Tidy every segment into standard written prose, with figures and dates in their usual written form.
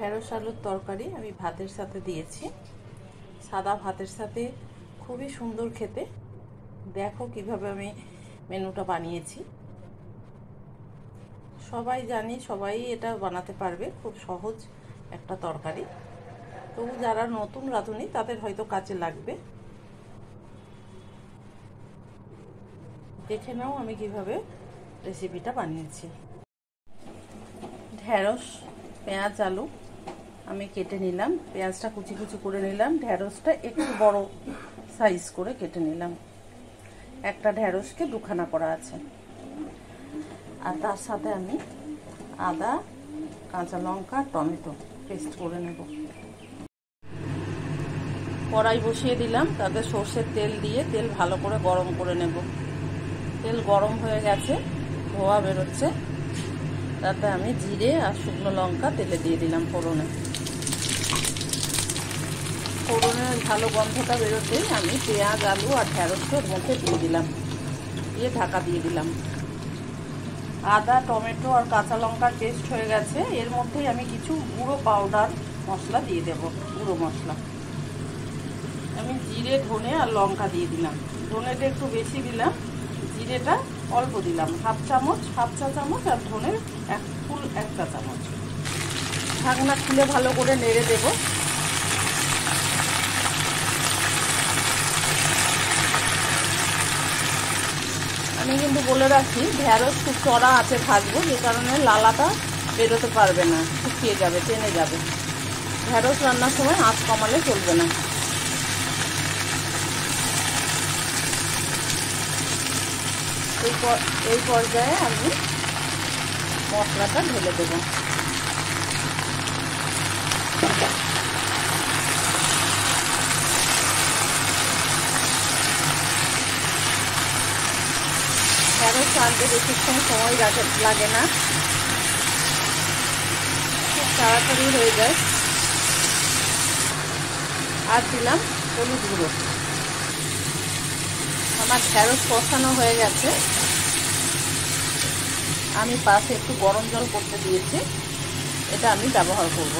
ঢেঁড়স আলুর তরকারি আমি ভাতের সাথে দিয়েছি, সাদা ভাতের সাথে খুবই সুন্দর খেতে। দেখো কিভাবে আমি মেনুটা বানিয়েছি। সবাই জানি, সবাই এটা বানাতে পারবে, খুব সহজ একটা তরকারি। তবু যারা নতুন রাঁধুনি তাদের হয়তো কাজে লাগবে। দেখে নাও আমি কিভাবে রেসিপিটা বানিয়েছি। ঢেঁড়স, পেঁয়াজ, আলু আমি কেটে নিলাম। পেঁয়াজটা কুচি কুচি করে নিলাম, ঢেঁড়সটা একটু বড় সাইজ করে কেটে নিলাম। একটা ঢেঁড়সকে দুখানা করা আছে। আর তার সাথে আমি আদা, কাঁচা লঙ্কা, টমেটো পেস্ট করে নেব। কড়াই বসিয়ে দিলাম, তাতে সর্ষের তেল দিয়ে তেল ভালো করে গরম করে নেব। তেল গরম হয়ে গেছে, ধোয়া বেরোচ্ছে। তাতে আমি জিরে আর শুকনো লঙ্কা তেলে দিয়ে দিলাম ফোড়নে। ফোড়নের ভালো গন্ধটা বেরোতেই আমি পেঁয়াজ, আলু আর ঢেঁড়সের মধ্যে দিয়ে দিলাম, দিয়ে ঢাকা দিয়ে দিলাম। আদা, টমেটো আর কাঁচা লঙ্কার পেস্ট হয়ে গেছে। এর মধ্যেই আমি কিছু গুঁড়ো পাউডার মশলা দিয়ে দেব, গুঁড়ো মশলা। আমি জিরে, ধনে আর লঙ্কা দিয়ে দিলাম। ধনেটা একটু বেশি দিলাম, জিরেটা অল্প দিলাম, হাফ চা চামচ, আর ধনে ফুল 1 চা চামচ। ঢাকনা খুলে ভালো করে নেড়ে দেব। আমি কিন্তু বলে রাখি, ঢেঁড়স খুব চড়া আছে থাকবো, যে কারণে লালাটা বেরোতে পারবে না, শুকিয়ে যাবে, টেনে যাবে। ঢেঁড়স রান্নার সময় আঁচ কমালে চলবে না। এই পর্যায়ে আমি মশলাটা ঢেলে দেব। ঢেঁড়স রাঁধতে বেশিক্ষণ সময় লাগে না, খুব তাড়াতাড়ি হয়ে যায়। আর দিলাম হলুদ গুঁড়ো। আমার ঢেঁড়স কষানো হয়ে গেছে। আমি পাশে একটু গরম জল করতে দিয়েছি, এটা আমি ব্যবহার করব।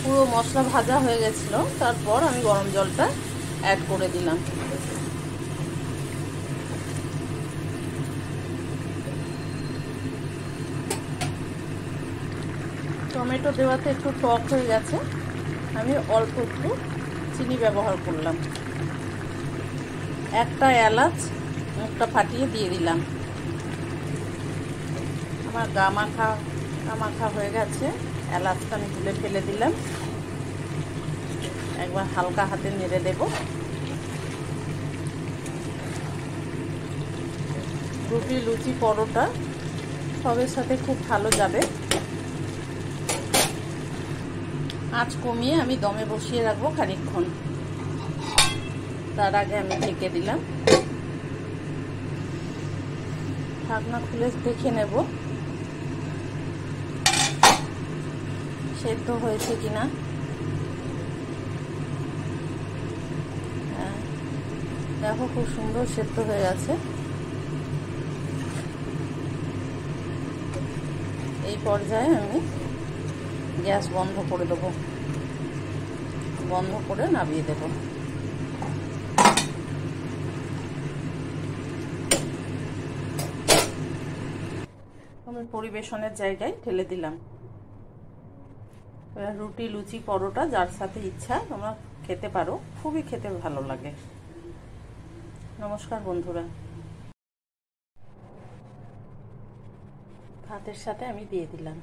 পুরো মশলা ভাজা হয়ে গেছিল, তারপর আমি গরম জলটা অ্যাড করে দিলাম। টমেটো দেওয়াতে একটু টক হয়ে গেছে, আমি অল্প একটু চিনি ব্যবহার করলাম। একটা এলাচ মুখটা ফাটিয়ে দিয়ে দিলাম। আমার গা মাখা হয়ে গেছে, এলাচটা আমি তুলে ফেলে দিলাম। একবার হালকা হাতে নেড়ে দেব। রুটি, লুচি, পরোটা সবের সাথে খুব ভালো যাবে। আঁচ কমিয়ে আমি দমে বসিয়ে রাখবো খানিকক্ষণ। তার আগে আমি ঢেকে দিলাম। ঢাকনা খুলে দেখে নেব সেদ্ধ হয়েছে কিনা। দেখো খুব সুন্দর সেদ্ধ হয়ে গেছে। এই পর্যায়ে আমি গ্যাস বন্ধ করে দেবো, বন্ধ করে নামিয়ে দেব। আমি পরিবেশনের জায়গায় ঢেলে দিলাম। রুটি, লুচি, পরোটা যার সাথে ইচ্ছা তোমরা খেতে পারো, খুবই খেতে ভালো লাগে। নমস্কার বন্ধুরা। ভাতের সাথে আমি দিয়ে দিলাম।